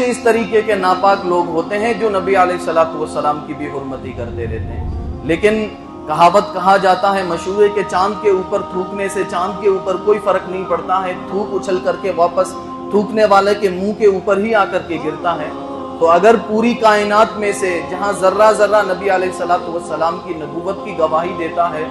اس طریقے کے ناپاک لوگ ہوتے ہیں جو نبی علیہ الصلوۃ والسلام کی بھی حرمتی کرتے رہتے ہیں، لیکن کہاوت کہا جاتا ہے مشہور ہے کہ چاند کے اوپر تھوکنے سے چاند کے اوپر کوئی فرق نہیں پڑتا ہے، تھوک اچھل کر کے واپس تھوکنے والے کے منہ کے اوپر ہی آ کر کے گرتا ہے۔ تو اگر پوری کائنات میں سے جہاں ذرہ ذرہ نبی علیہ الصلوۃ والسلام کی نبوت کی گواہی دیتا ہے،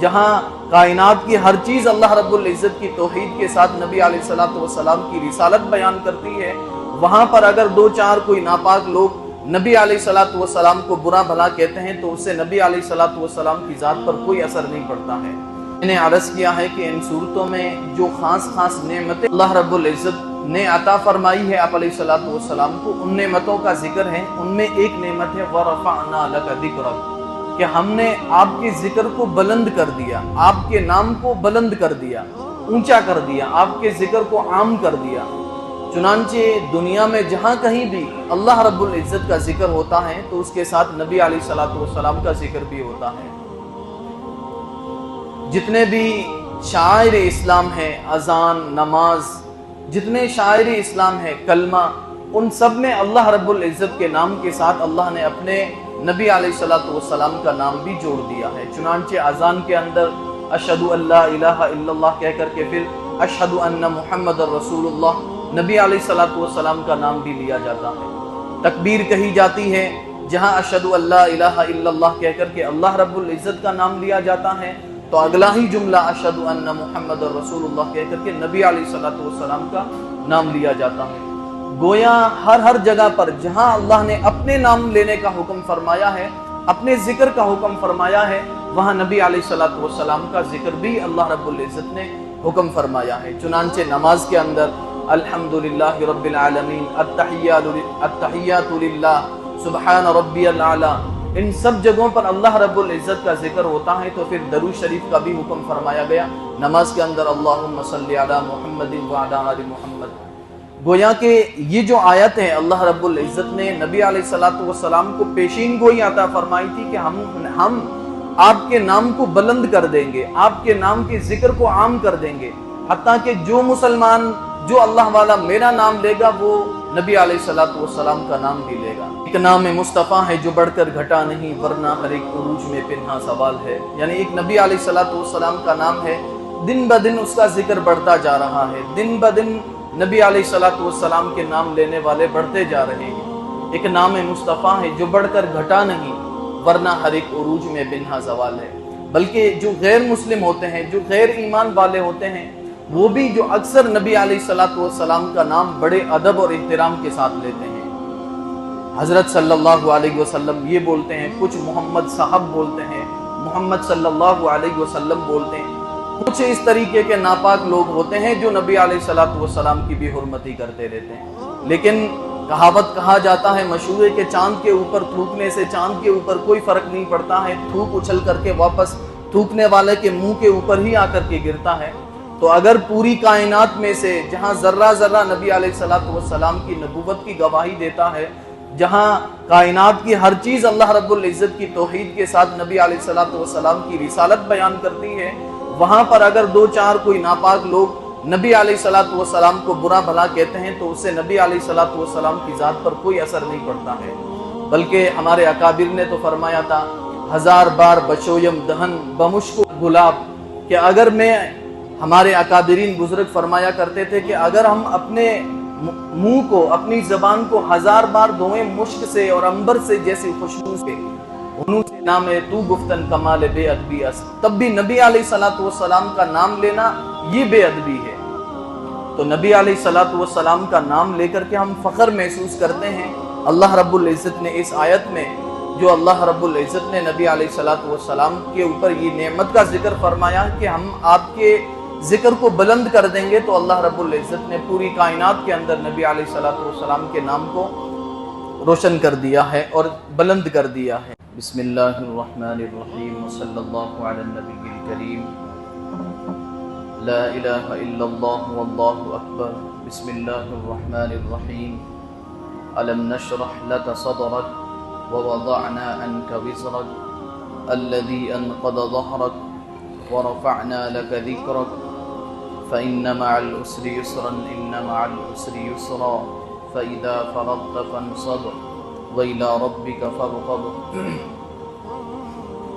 جہاں کائنات کی ہر چیز اللہ رب العزت کی توحید کے ساتھ نبی علیہ الصلوۃ والسلام کی رسالت بیان کرتی ہے، وہاں پر اگر دو چار کوئی ناپاک لوگ نبی علیہ الصلوۃ والسلام کو برا بھلا کہتے ہیں تو اس سے نبی علیہ الصلوۃ والسلام کی ذات پر کوئی اثر نہیں پڑتا ہے۔ میں نے عرض کیا ہے کہ ان صورتوں میں جو خاص نعمتیں اللہ رب العزت نے عطا فرمائی ہے آپ علیہ الصلوۃ والسلام کو، ان نعمتوں کا ذکر ہے۔ ان میں ایک نعمت ہے وَرَفَعْنَا لَكَ ذِكْرَكَ، کہ ہم نے آپ کے ذکر کو بلند کر دیا، آپ کے نام کو بلند کر دیا، اونچا کر دیا، آپ کے ذکر کو عام کر دیا۔ چنانچہ دنیا میں جہاں کہیں بھی اللہ رب العزت کا ذکر ہوتا ہے تو اس کے ساتھ نبی علیہ الصلوۃ والسلام کا ذکر بھی ہوتا ہے۔ جتنے بھی شعائر اسلام ہے، اذان، نماز، جتنے شعائر اسلام ہے، کلمہ، ان سب میں اللہ رب العزت کے نام کے ساتھ اللہ نے اپنے نبی علیہ الصلوۃ والسلام کا نام بھی جوڑ دیا ہے۔ چنانچہ اذان کے اندر اشہد ان لا الہ الا اللہ کہہ کر کے پھر اشہد ان محمد رسول اللہ، نبی علیہ الصلوۃ والسلام کا نام بھی لیا جاتا ہے۔ تکبیر کہی جاتی ہے جہاں اشہد ان لا الہ الا اللہ کہہ کر کے اللہ رب العزت کا نام لیا جاتا ہے، تو اگلا ہی جملہ اشہد ان محمد رسول اللہ کہہ کر کے نبی علیہ الصلوۃ والسلام کا نام لیا جاتا ہے۔ گویا ہر جگہ پر جہاں اللہ نے اپنے نام لینے کا حکم فرمایا ہے، اپنے ذکر کا حکم فرمایا ہے، وہاں نبی علیہ الصلوۃ والسلام کا ذکر بھی اللہ رب العزت نے حکم فرمایا ہے۔ چنانچہ نماز کے اندر الحمدللہ رب العالمین، التحیات للہ، سبحان ربی الاعلیٰ، ان سب جگہوں پر اللہ رب العزت کا ذکر ہوتا ہے، تو پھر درود شریف کا بھی حکم فرمایا گیا نماز کے اندر، اللہم صلی علی محمد وعلی آل محمد۔ گویا کہ یہ جو آیت ہے اللہ رب العزت نے نبی علیہ الصلوۃ والسلام کو پیشین گوئی عطا فرمائی تھی کہ ہم آپ کے نام کو بلند کر دیں گے، آپ کے نام کے ذکر کو عام کر دیں گے، حتیٰ کہ جو مسلمان، جو اللہ والا میرا نام لے گا وہ نبی علیہ الصلوۃ والسلام کا نام بھی لے گا۔ ایک نام مصطفیٰ ہے جو بڑھ کر گھٹا نہیں، ورنہ ہر ایک عروج میں پنہا سوال ہے، یعنی ایک نبی علیہ الصلوۃ والسلام کا نام ہے، دن بدن اس کا ذکر بڑھتا جا رہا ہے، دن بدن نبی علیہ الصلوۃ والسلام کے نام لینے والے بڑھتے جا رہے ہیں۔ ایک نام مصطفیٰ ہے جو بڑھ کر گھٹا نہیں، ورنہ ہر ایک عروج میں پنہا زوال ہے۔ بلکہ جو غیر مسلم ہوتے ہیں، جو غیر ایمان والے ہوتے ہیں، وہ بھی جو اکثر نبی علیہ الصلوۃ والسلام کا نام بڑے ادب اور احترام کے ساتھ لیتے ہیں۔ حضرت صلی اللہ علیہ وسلم یہ بولتے ہیں، کچھ محمد صاحب بولتے ہیں، محمد صلی اللہ علیہ وسلم بولتے ہیں۔ کچھ اس طریقے کے ناپاک لوگ ہوتے ہیں جو نبی علیہ الصلوۃ والسلام کی بھی حرمتی کرتے رہتے ہیں، لیکن کہاوت کہا جاتا ہے مشہور ہے کہ چاند کے اوپر تھوکنے سے چاند کے اوپر کوئی فرق نہیں پڑتا ہے، تھوک اچھل کر کے واپس تھوکنے والے کے منہ کے اوپر ہی آ کر کے گرتا ہے۔ تو اگر پوری کائنات میں سے جہاں ذرہ ذرہ نبی علیہ الصلوۃ والسلام کی نبوت کی گواہی دیتا ہے، جہاں کائنات کی ہر چیز اللہ رب العزت کی توحید کے ساتھ نبی علیہ الصلوۃ والسلام کی رسالت بیان کرتی ہے، وہاں پر اگر دو چار کوئی ناپاک لوگ نبی علیہ الصلوۃ والسلام کو برا بھلا کہتے ہیں تو اس سے نبی علیہ الصلوۃ والسلام کی ذات پر کوئی اثر نہیں پڑتا ہے۔ بلکہ ہمارے اکابر نے تو فرمایا تھا، ہزار بار بچویم دہن بمشک گلاب، کہ اگر میں، ہمارے اکابرین بزرگ فرمایا کرتے تھے کہ اگر ہم اپنے منہ کو، اپنی زبان کو ہزار بار دھوئیں مشک سے اور عنبر سے جیسی خوشبو سے، انہوں سے نام ہے تو گفتن کمال بے ادبی است، تب بھی نبی علیہ الصلوۃ والسلام کا نام لینا یہ بے ادبی ہے۔ تو نبی علیہ الصلوۃ والسلام کا نام لے کر کے ہم فخر محسوس کرتے ہیں۔ اللہ رب العزت نے اس آیت میں، جو اللہ رب العزت نے نبی علیہ الصلوۃ والسلام کے اوپر یہ نعمت کا ذکر فرمایا کہ ہم آپ کے ذکر کو بلند کر دیں گے، تو اللہ رب العزت نے پوری کائنات کے اندر نبی علیہ الصلوۃ والسلام کے نام کو روشن کر دیا ہے اور بلند کر دیا ہے۔ بسم اللہ الرحمن الرحیم، صلی اللہ علی النبی الکریم، لا الہ الا اللہ واللہ اکبر، بسم اللہ الرحمن الرحیم، الم نشرح لک صدرک ووضعنا عنک وزرک الذی انقض ظہرک ورفعنا لک ذکرک فإن مع العسر يسرا إن مع العسر يسرا فإذا فرغت فانصب وإلى ربك فارغب۔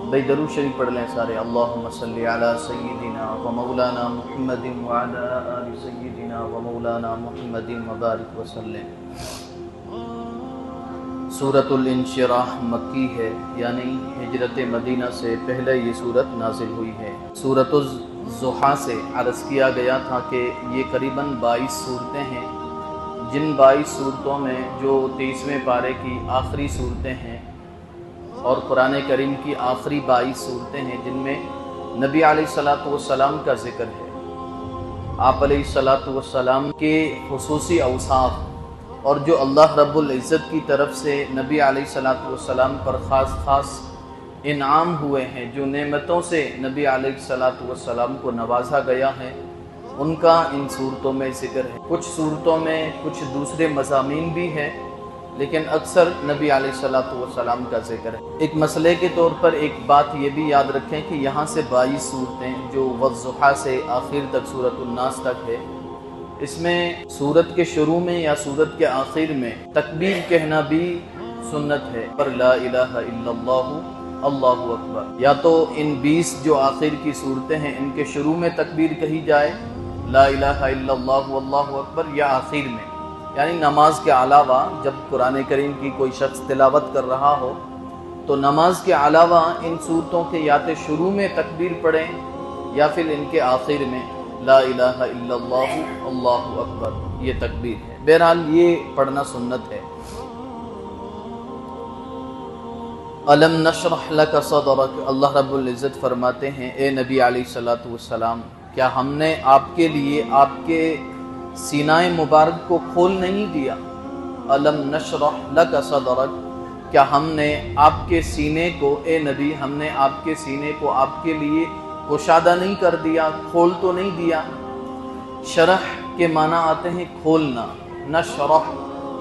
بھائی درود شریف پڑھ لیں سارے۔ اللہم صلی علی سیدنا و مولانا محمد وعلی آل سیدنا و مولانا محمد وبارک وسلم۔ سورۃ الانشراح مکی ہے، یعنی ہجرت مدینہ سے پہلے یہ سورت نازل ہوئی ہے۔ سورۃ الضحیٰ سے عرض کیا گیا تھا کہ یہ قریباً 22 صورتیں ہیں، جن 22 صورتوں میں جو 23ویں پارے کی آخری صورتیں ہیں اور قرآن کریم کی آخری 22 صورتیں ہیں، جن میں نبی علیہ السلام کا ذکر ہے، آپ علیہ السلام کے خصوصی اوصاف، اور جو اللہ رب العزت کی طرف سے نبی علیہ السلام پر خاص انعام ہوئے ہیں، جو نعمتوں سے نبی علیہ السلام کو نوازا گیا ہے، ان کا ان صورتوں میں ذکر ہے۔ کچھ صورتوں میں کچھ دوسرے مضامین بھی ہیں، لیکن اکثر نبی علیہ السلام کا ذکر ہے۔ ایک مسئلے کے طور پر ایک بات یہ بھی یاد رکھیں کہ یہاں سے 22 صورتیں جو والضحیٰ سے آخر تک سورۃ الناس تک ہے، اس میں سورت کے شروع میں یا سورت کے آخر میں تکبیر کہنا بھی سنت ہے، پر لا الہ الا اللہ اللہ اکبر، یا تو ان 20 جو آخر کی صورتیں ہیں ان کے شروع میں تکبیر کہی جائے لا الہ الا اللہ اللہ اکبر، یا آخر میں، یعنی نماز کے علاوہ جب قرآن کریم کی کوئی شخص تلاوت کر رہا ہو تو نماز کے علاوہ ان صورتوں کے یا تو شروع میں تکبیر پڑھیں یا پھر ان کے آخر میں لا الہ الا اللہ اللہ اکبر، یہ تکبیر ہے۔ بہرحال یہ پڑھنا سنت ہے۔ الم نشرح لک صدرک، اللہ رب العزت فرماتے ہیں اے نبی علیہ السلام، کیا ہم نے آپ کے لیے آپ کے سینہ مبارک کو کھول نہیں دیا؟ الم نشرح لک صدرک، کیا ہم نے آپ کے سینے کو، اے نبی ہم نے آپ کے سینے کو آپ کے لیے کشادہ نہیں کر دیا، کھول تو نہیں دیا؟ شرح کے معنی آتے ہیں کھولنا، نشرح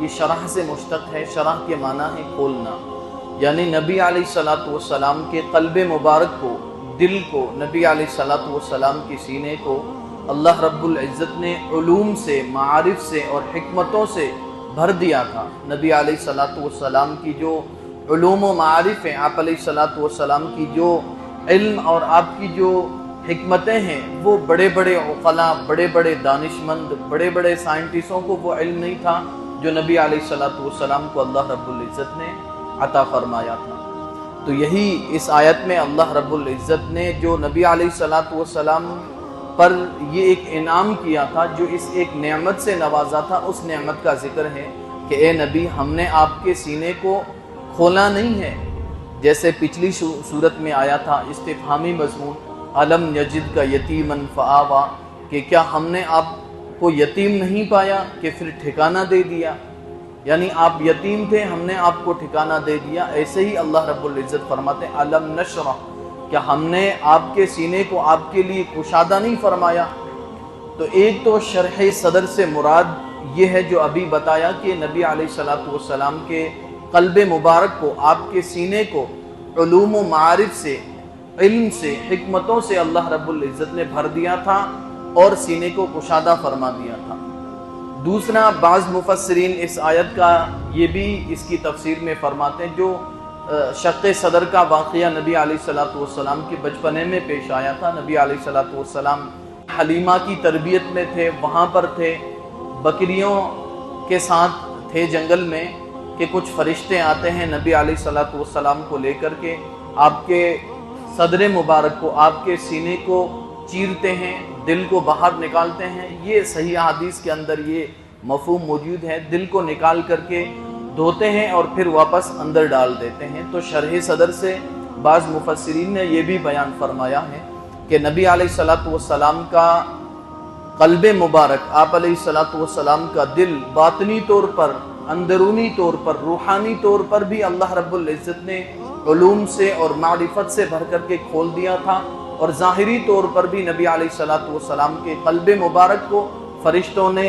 یہ شرح سے مشتق ہے، شرح کے معنی ہے کھولنا، یعنی نبی علیہ السلام کے قلب مبارک کو، دل کو، نبی علیہ السلام کے سینے کو اللہ رب العزت نے علوم سے، معارف سے اور حکمتوں سے بھر دیا تھا۔ نبی علیہ السلام کی جو علوم و معارف ہیں، آپ علیہ السلام کی جو علم اور آپ کی جو حکمتیں ہیں، وہ بڑے بڑے عقلاء، بڑے بڑے دانشمند، بڑے بڑے سائنٹسٹوں کو وہ علم نہیں تھا جو نبی علیہ السلام کو اللہ رب العزت نے عطا فرمایا تھا۔ تو یہی اس آیت میں اللہ رب العزت نے جو نبی علیہ السلام پر یہ ایک انعام کیا تھا، جو اس ایک نعمت سے نوازا تھا، اس نعمت کا ذکر ہے کہ اے نبی ہم نے آپ کے سینے کو کھولا نہیں ہے، جیسے پچھلی صورت میں آیا تھا استفہامی مضمون الم یجد کا یتیما فآوا، کہ کیا ہم نے آپ کو یتیم نہیں پایا کہ پھر ٹھکانہ دے دیا، یعنی آپ یتیم تھے ہم نے آپ کو ٹھکانہ دے دیا۔ ایسے ہی اللہ رب العزت فرماتے ہیں الم نشرح، کیا ہم نے آپ کے سینے کو آپ کے لیے کشادہ نہیں فرمایا؟ تو ایک تو شرح صدر سے مراد یہ ہے جو ابھی بتایا کہ نبی علیہ السلام کے قلب مبارک کو، آپ کے سینے کو علوم و معارف سے، علم سے، حکمتوں سے اللہ رب العزت نے بھر دیا تھا اور سینے کو کشادہ فرما دیا تھا۔ دوسرا، بعض مفسرین اس آیت کا یہ بھی اس کی تفسیر میں فرماتے ہیں، جو شق صدر کا واقعہ نبی علیہ السلام کے بچپنے میں پیش آیا تھا۔ نبی علیہ السلام حلیمہ کی تربیت میں تھے، وہاں پر تھے، بکریوں کے ساتھ تھے جنگل میں، کہ کچھ فرشتے آتے ہیں نبی علیہ السلام کو لے کر کے آپ کے صدر مبارک کو، آپ کے سینے کو چیرتے ہیں، دل کو باہر نکالتے ہیں۔ یہ صحیح حدیث کے اندر یہ مفہوم موجود ہے، دل کو نکال کر کے دھوتے ہیں اور پھر واپس اندر ڈال دیتے ہیں۔ تو شرح صدر سے بعض مفسرین نے یہ بھی بیان فرمایا ہے کہ نبی علیہ السلام کا قلب مبارک، آپ علیہ السلام کا دل باطنی طور پر، اندرونی طور پر، روحانی طور پر بھی اللہ رب العزت نے علوم سے اور معرفت سے بھر کر کے کھول دیا تھا، اور ظاہری طور پر بھی نبی علیہ السلام کے قلب مبارک کو فرشتوں نے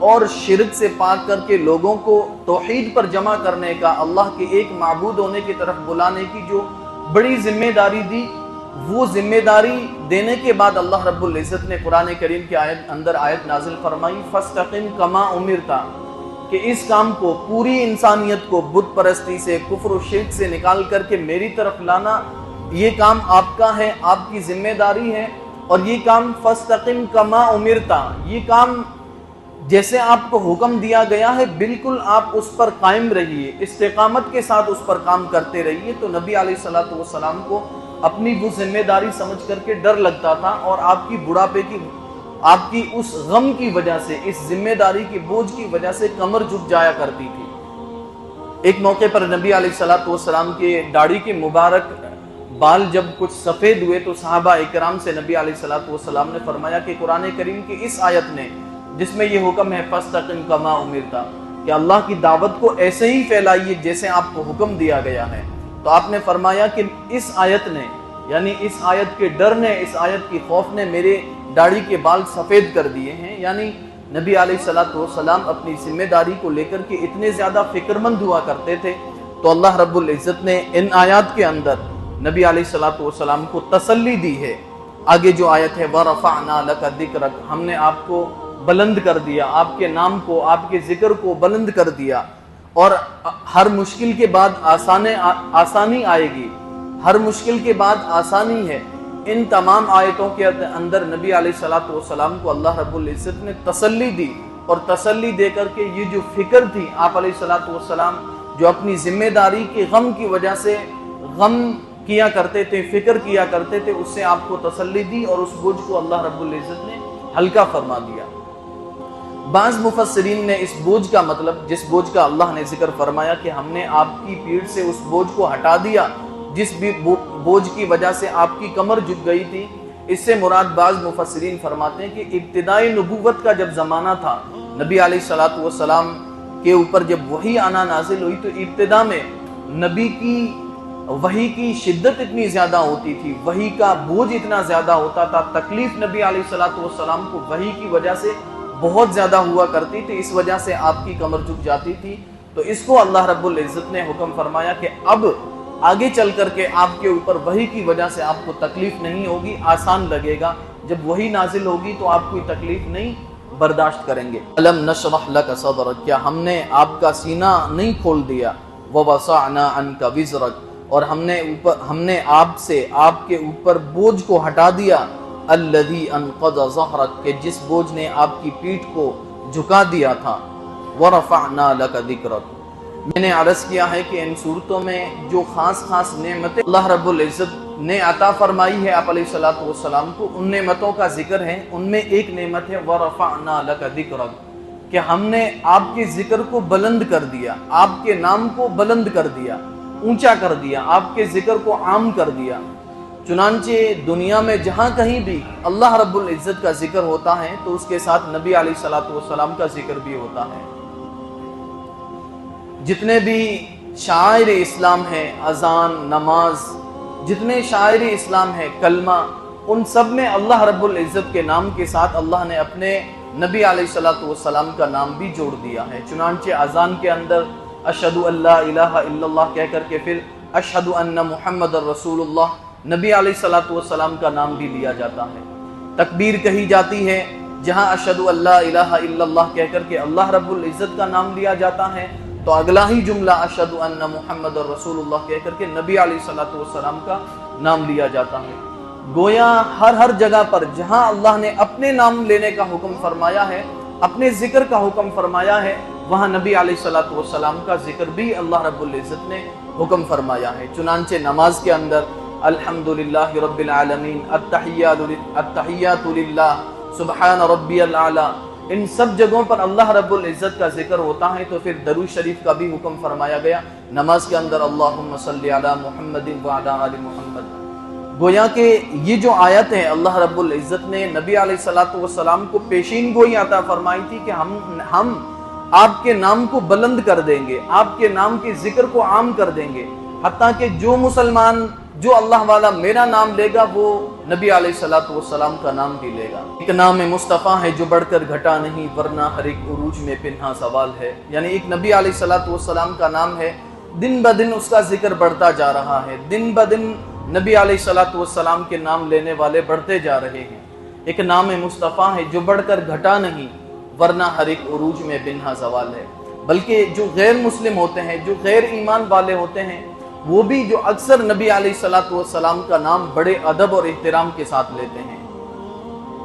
اور شرک سے پاک کر کے لوگوں کو توحید پر جمع کرنے کا، اللہ کے ایک معبود ہونے کی طرف بلانے کی جو بڑی ذمہ داری دی، وہ ذمہ داری دینے کے بعد اللہ رب العزت نے قرآن کریم کے اندر آیت نازل فرمائی فَاسْتَقِمْ كَمَا أُمِرْتَ، کہ اس کام کو، پوری انسانیت کو بت پرستی سے، کفر و شرک سے نکال کر کے میری طرف لانا، یہ کام آپ کا ہے، آپ کی ذمہ داری ہے۔ اور یہ کام فَاسْتَقِمْ كَمَا أُمِرْتَ، یہ کام جیسے آپ کو حکم دیا گیا ہے بالکل آپ اس پر قائم رہیے، استقامت کے ساتھ اس پر کام کرتے رہیے۔ تو نبی علیہ الصلوۃ والسلام کو اپنی وہ ذمہ داری سمجھ کر کے ڈر لگتا تھا، اور آپ کی بڑھاپے کی، آپ کی اس غم کی وجہ سے، اس ذمہ داری کی بوجھ کی وجہ سے کمر جھک جایا کرتی تھی۔ ایک موقع پر نبی علیہ الصلوۃ والسلام کے داڑھی کے مبارک بال جب کچھ سفید ہوئے تو صحابہ اکرام سے نبی علیہ الصلوۃ والسلام نے فرمایا کہ قرآن کریم کی اس آیت نے، جس میں یہ حکم ہے فَاسْتَقِمْ كَمَا أُمِرْتَ، کہ اللہ کی دعوت کو ایسے ہی پھیلائیے جیسے آپ کو حکم دیا گیا ہے، تو آپ نے فرمایا کہ اس آیت نے، یعنی اس آیت کے ڈر نے، اس آیت کی خوف نے میرے داڑھی کے بال سفید کر دیے ہیں۔ یعنی نبی علیہ الصلوۃ والسلام اپنی ذمہ داری کو لے کر کے اتنے زیادہ فکر مند ہوا کرتے تھے۔ تو اللہ رب العزت نے ان آیات کے اندر نبی علیہ الصلوۃ والسلام کو تسلی دی ہے۔ آگے جو آیت ہے وَرَفَعْنَا لَكَ ذِكْرَكَ، ہم نے آپ کو بلند کر دیا، آپ کے نام کو، آپ کے ذکر کو بلند کر دیا، اور ہر مشکل کے بعد آسانی آئے گی، ہر مشکل کے بعد آسانی ہے۔ ان تمام آیتوں کے اندر نبی علیہ الصلوۃ والسلام کو اللہ رب العزت نے تسلی دی، اور تسلی دے کر کے یہ جو فکر تھی آپ علیہ الصلوۃ والسلام جو اپنی ذمہ داری کے غم کی وجہ سے غم کیا کرتے تھے، فکر کیا کرتے تھے، اس سے آپ کو تسلی دی، اور اس بوجھ کو اللہ رب العزت نے ہلکا فرما دیا۔ بعض مفسرین نے اس بوجھ کا مطلب، جس بوجھ کا اللہ نے ذکر فرمایا کہ ہم نے آپ کی پیٹھ سے اس بوجھ کو ہٹا دیا، جس بھی بوجھ کی وجہ سے آپ کی کمر جھک گئی تھی، اس سے مراد بعض مفسرین فرماتے ہیں کہ ابتدائی نبوت کا جب زمانہ تھا، نبی علیہ الصلوۃ والسلام کے اوپر جب وحی آنا نازل ہوئی، تو ابتدا میں نبی کی وحی کی شدت اتنی زیادہ ہوتی تھی، وحی کا بوجھ اتنا زیادہ ہوتا تھا، تکلیف نبی علیہ الصلوۃ والسلام کو وحی کی وجہ سے بہت زیادہ ہوا کرتی تھی، اس وجہ سے آپ کی کمر جھک جاتی تھی۔ تو اس کو اللہ رب العزت نے حکم فرمایا کہ اب آگے چل کر کے آپ کے اوپر وحی کی وجہ سے آپ کو تکلیف نہیں ہوگی، آسان لگے گا، جب وحی نازل ہوگی تو آپ کوئی تکلیف نہیں برداشت کریں گے۔ الم نشرح لک صدرک، کیا ہم نے آپ کا سینہ نہیں کھول دیا، ووسعنا عنک وزرک، اور ہم نے آپ سے، آپ کے اوپر بوجھ کو ہٹا دیا، الذی انقض ظہرک، کہ جس بوجھ نے آپ کی پیٹھ کو جھکا دیا تھا، ورفعنا لک ذکرک۔ میں نے عرض کیا ہے کہ ان صورتوں میں جو خاص خاص نعمتیں اللہ رب العزت نے عطا فرمائی ہے آپ علیہ الصلوۃ والسلام کو، ان نعمتوں کا ذکر ہے۔ ان میں ایک نعمت ہے ورفعنا لک ذکرک، کہ ہم نے آپ کے ذکر کو بلند کر دیا، آپ کے نام کو بلند کر دیا، اونچا کر دیا، آپ کے ذکر کو عام کر دیا۔ چنانچہ دنیا میں جہاں کہیں بھی اللہ رب العزت کا ذکر ہوتا ہے تو اس کے ساتھ نبی علیہ الصلوۃ والسلام کا ذکر بھی ہوتا ہے۔ جتنے بھی شعائر اسلام ہیں، اذان، نماز، جتنے شعائر اسلام ہیں، کلمہ، ان سب میں اللہ رب العزت کے نام کے ساتھ اللہ نے اپنے نبی علیہ الصلوۃ والسلام کا نام بھی جوڑ دیا ہے۔ چنانچہ اذان کے اندر اشہد ان لا الہ الا اللہ کہہ کر کے پھر اشہد ان محمد رسول اللہ، نبی علیہ الصلوۃ والسلام کا نام بھی لیا جاتا ہے۔ تکبیر کہی جاتی ہے جہاں اشہد ان لا الہ الا اللہ کہہ کر کے اللہ رب العزت کا نام لیا جاتا ہے، تو اگلا ہی جملہ اشہد ان محمد رسول اللہ کہہ کر کے نبی علیہ الصلوۃ والسلام کا نام لیا جاتا ہے۔ گویا ہر جگہ پر جہاں اللہ نے اپنے نام لینے کا حکم فرمایا ہے، اپنے ذکر کا حکم فرمایا ہے، وہاں نبی علیہ الصلوۃ والسلام کا ذکر بھی اللہ رب العزت نے حکم فرمایا ہے۔ چنانچہ نماز کے اندر الحمدللہ رب العالمین، التحیات للہ، سبحان ربی الاعلی، ان سب جگہوں پر اللہ رب العزت کا ذکر ہوتا ہے۔ تو پھر درود شریف کا بھی حکم فرمایا گیا نماز کے اندر، اللہم صلی علی محمد وعلی آل محمد۔ گویا کہ یہ جو آیت ہے اللہ رب العزت نے نبی علیہ الصلوۃ والسلام کو پیشین گوئی عطا فرمائی تھی کہ ہم آپ کے نام کو بلند کر دیں گے، آپ کے نام کے ذکر کو عام کر دیں گے، حتیٰ کہ جو مسلمان جو اللہ والا میرا نام لے گا وہ نبی علیہ الصلوۃ والسلام کا نام بھی لے گا۔ ایک نام مصطفیٰ ہے جو بڑھ کر گھٹا نہیں، ورنہ ہر ایک عروج میں پنہا سوال ہے۔ یعنی ایک نبی علیہ الصلوۃ والسلام کا نام ہے، دن بدن اس کا ذکر بڑھتا جا رہا ہے، دن بدن نبی علیہ الصلوۃ والسلام کے نام لینے والے بڑھتے جا رہے ہیں۔ ایک نام مصطفیٰ ہے جو بڑھ کر گھٹا نہیں، ورنہ ہر ایک عروج میں پنہا زوال ہے۔ بلکہ جو غیر مسلم ہوتے ہیں، جو غیر ایمان والے ہوتے ہیں، وہ بھی جو اکثر نبی علیہ الصلوۃ والسلام کا نام بڑے ادب اور احترام کے ساتھ لیتے ہیں۔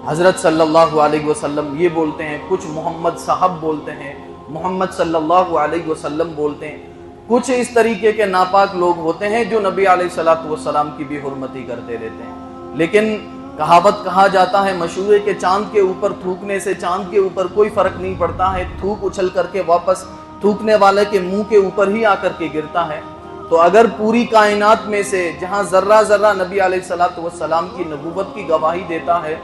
حضرت صلی اللہ علیہ وسلم یہ بولتے ہیں، کچھ محمد صاحب بولتے ہیں، محمد صلی اللہ علیہ وسلم بولتے ہیں۔ کچھ اس طریقے کے ناپاک لوگ ہوتے ہیں جو نبی علیہ الصلوۃ والسلام کی بھی حرمتی کرتے رہتے ہیں۔ لیکن کہاوت کہا جاتا ہے مشہور ہے کہ چاند کے اوپر تھوکنے سے چاند کے اوپر کوئی فرق نہیں پڑتا ہے، تھوک اچھل کر کے واپس تھوکنے والے کے منہ کے اوپر ہی آ کر کے گرتا ہے۔ تو اگر پوری کائنات میں سے جہاں ذرہ ذرہ نبی علیہ الصلوۃ والسلام کی نبوت کی گواہی دیتا ہے،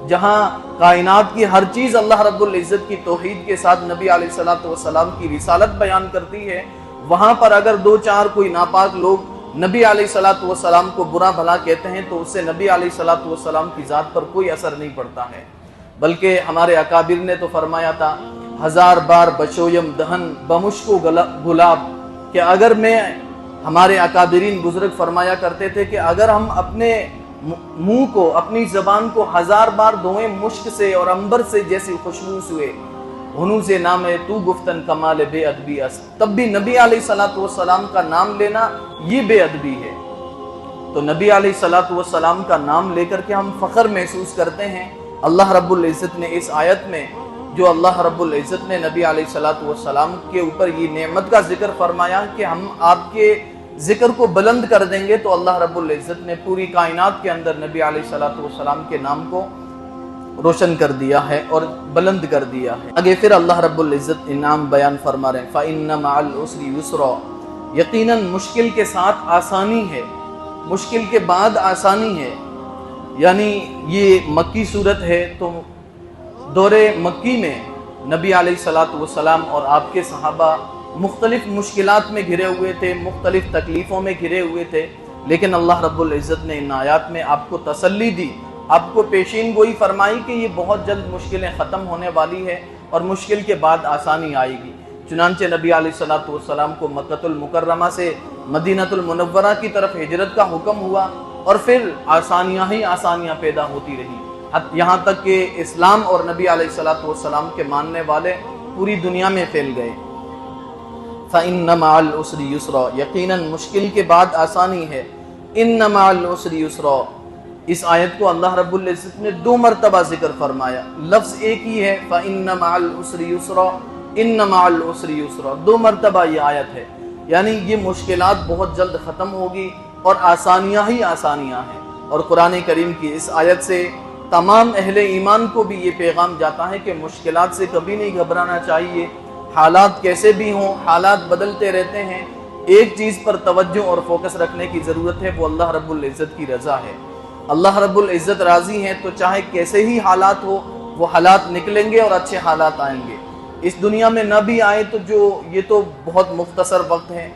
جہاں کائنات کی ہر چیز اللہ رب العزت کی توحید کے ساتھ نبی علیہ الصلوۃ والسلام کی رسالت بیان کرتی ہے، وہاں پر اگر دو چار کوئی ناپاک لوگ نبی علیہ الصلوۃ والسلام کو برا بھلا کہتے ہیں تو اس سے نبی علیہ الصلوۃ والسلام کی ذات پر کوئی اثر نہیں پڑتا ہے۔ بلکہ ہمارے اکابر نے تو فرمایا تھا، ہزار بار بچویم دہن بمشکو گلاب، کہ اگر میں ہمارے اکابرین بزرگ فرمایا کرتے تھے کہ اگر ہم اپنے منہ کو، اپنی زبان کو ہزار بار دھوئیں مشک سے اور عنبر سے جیسی خوشبو سے، ہنو سے نام ہے تو گفتن کمال بے ادبی است، تب بھی نبی علیہ الصلوۃ والسلام کا نام لینا یہ بے ادبی ہے۔ تو نبی علیہ الصلوۃ والسلام کا نام لے کر کے ہم فخر محسوس کرتے ہیں۔ اللہ رب العزت نے اس آیت میں جو اللہ رب العزت نے نبی علیہ الصلوۃ والسلام کے اوپر یہ نعمت کا ذکر فرمایا کہ ہم آپ کے ذکر کو بلند کر دیں گے، تو اللہ رب العزت نے پوری کائنات کے اندر نبی علیہ الصلوۃ والسلام کے نام کو روشن کر دیا ہے اور بلند کر دیا ہے۔ آگے پھر اللہ رب العزت انعام بیان فرما رہے ہیں، فَإِنَّ مَعَ الْعُسْرِ يُسْرًا، یقیناً مشکل کے ساتھ آسانی ہے، مشکل کے بعد آسانی ہے۔ یعنی یہ مکی صورت ہے، تو دور مکی میں نبی علیہ الصلوۃ والسلام اور آپ کے صحابہ مختلف مشکلات میں گھرے ہوئے تھے، مختلف تکلیفوں میں گھرے ہوئے تھے، لیکن اللہ رب العزت نے ان آیات میں آپ کو تسلی دی، آپ کو پیشین گوئی فرمائی کہ یہ بہت جلد مشکلیں ختم ہونے والی ہے اور مشکل کے بعد آسانی آئے گی۔ چنانچہ نبی علیہ الصلوۃ والسلام کو مکۃ المکرمہ سے مدینہ المنورہ کی طرف ہجرت کا حکم ہوا، اور پھر آسانیاں ہی آسانیاں پیدا ہوتی رہی، یہاں تک کہ اسلام اور نبی علیہ الصلوۃ والسلام کے ماننے والے پوری دنیا میں پھیل گئے۔ فَإِنَّ مَعَ الْعُسْرِ يُسْرًا، یقیناً مشکل کے بعد آسانی ہے۔ إِنَّ مَعَ الْعُسْرِ يُسْرًا، اس آیت کو اللہ رب العزت نے 2 مرتبہ ذکر فرمایا، لفظ ایک ہی ہے، فَإِنَّ مَعَ الْعُسْرِ يُسْرًا، إِنَّ مَعَ الْعُسْرِ يُسْرًا، 2 مرتبہ یہ آیت ہے۔ یعنی یہ مشکلات بہت جلد ختم ہوگی اور آسانیاں ہی آسانیاں ہیں۔ اور قرآن کریم کی اس آیت سے تمام اہل ایمان کو بھی یہ پیغام جاتا ہے کہ مشکلات سے کبھی نہیں گھبرانا چاہیے، حالات کیسے بھی ہوں، حالات بدلتے رہتے ہیں، ایک چیز پر توجہ اور فوکس رکھنے کی ضرورت ہے، وہ اللہ رب العزت کی رضا ہے۔ اللہ رب العزت راضی ہیں تو چاہے کیسے ہی حالات ہو، وہ حالات نکلیں گے اور اچھے حالات آئیں گے۔ اس دنیا میں نہ بھی آئے تو یہ تو بہت مختصر وقت ہے،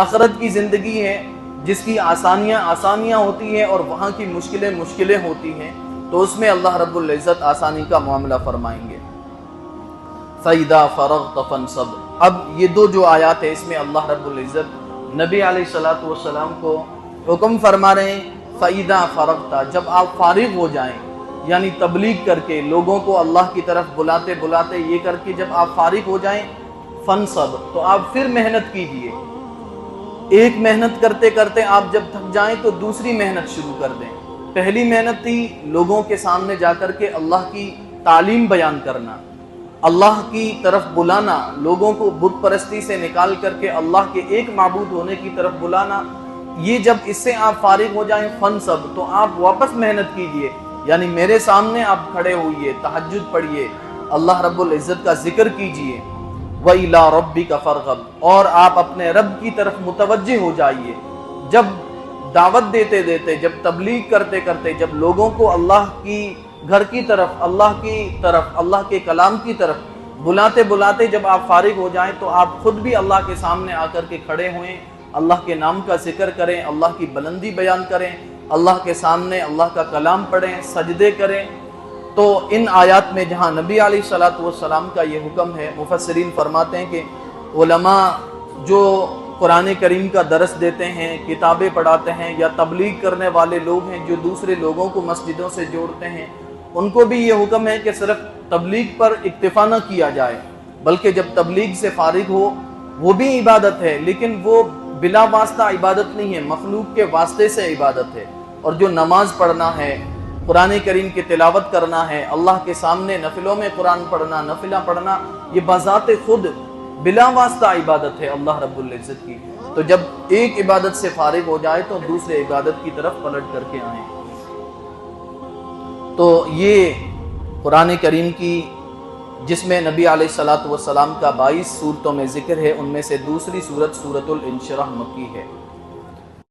آخرت کی زندگی ہے جس کی آسانیاں ہوتی ہیں اور وہاں کی مشکلیں ہوتی ہیں، تو اس میں اللہ رب العزت آسانی کا معاملہ فرمائیں گے۔ فَإِذَا فَرَغْتَ فَانْصَبْ، اب یہ 2 جو آیات ہیں اس میں اللہ رب العزت نبی علیہ الصلوۃ والسلام کو حکم فرما رہے ہیں، فَإِذَا فَرَغْتَ، جب آپ فارغ ہو جائیں، یعنی تبلیغ کر کے لوگوں کو اللہ کی طرف بلاتے یہ کر کے جب آپ فارغ ہو جائیں، فَانْصَبْ، تو آپ پھر محنت کیجئے۔ ایک محنت کرتے کرتے آپ جب تھک جائیں تو دوسری محنت شروع کر دیں۔ پہلی محنت تھی لوگوں کے سامنے جا کر کے اللہ کی تعلیم بیان کرنا، اللہ کی طرف بلانا، لوگوں کو بت پرستی سے نکال کر کے اللہ کے ایک معبود ہونے کی طرف بلانا۔ یہ جب اس سے آپ فارغ ہو جائیں، فَانْصَبْ، تو آپ واپس محنت کیجئے، یعنی میرے سامنے آپ کھڑے ہوئیے، تہجد پڑھیے، اللہ رب العزت کا ذکر کیجئے، وَإِلَىٰ رَبِّكَ فَارْغَب، اور آپ اپنے رب کی طرف متوجہ ہو جائیے۔ جب دعوت دیتے جب تبلیغ کرتے جب لوگوں کو اللہ کی گھر کی طرف، اللہ کے کلام کی طرف بلاتے جب آپ فارغ ہو جائیں تو آپ خود بھی اللہ کے سامنے آ کر کے کھڑے ہوئیں اللہ کے نام کا ذکر کریں، اللہ کی بلندی بیان کریں، اللہ کے سامنے اللہ کا کلام پڑھیں، سجدے کریں۔ تو ان آیات میں جہاں نبی علیہ الصلوۃ والسلام کا یہ حکم ہے، مفسرین فرماتے ہیں کہ علماء جو قرآن کریم کا درس دیتے ہیں، کتابیں پڑھاتے ہیں، یا تبلیغ کرنے والے لوگ ہیں جو دوسرے لوگوں کو مسجدوں سے جوڑتے ہیں، ان کو بھی یہ حکم ہے کہ صرف تبلیغ پر اکتفا نہ کیا جائے، بلکہ جب تبلیغ سے فارغ ہو، وہ بھی عبادت ہے لیکن وہ بلا واسطہ عبادت نہیں ہے، مخلوق کے واسطے سے عبادت ہے۔ اور جو نماز پڑھنا ہے، قرآن کریم کی تلاوت کرنا ہے، اللہ کے سامنے نفلوں میں قرآن پڑھنا، نفلہ پڑھنا، یہ بذات خود بلا واسطہ عبادت ہے اللہ رب العزت کی۔ تو جب ایک عبادت سے فارغ ہو جائے تو دوسرے عبادت کی طرف پلٹ کر کے آئیں۔ تو یہ قرآن کریم کی جس میں نبی علیہ الصلوۃ والسلام کا 22 صورتوں میں ذکر ہے، ان میں سے دوسری صورت سورۃ الانشراح مکی ہے۔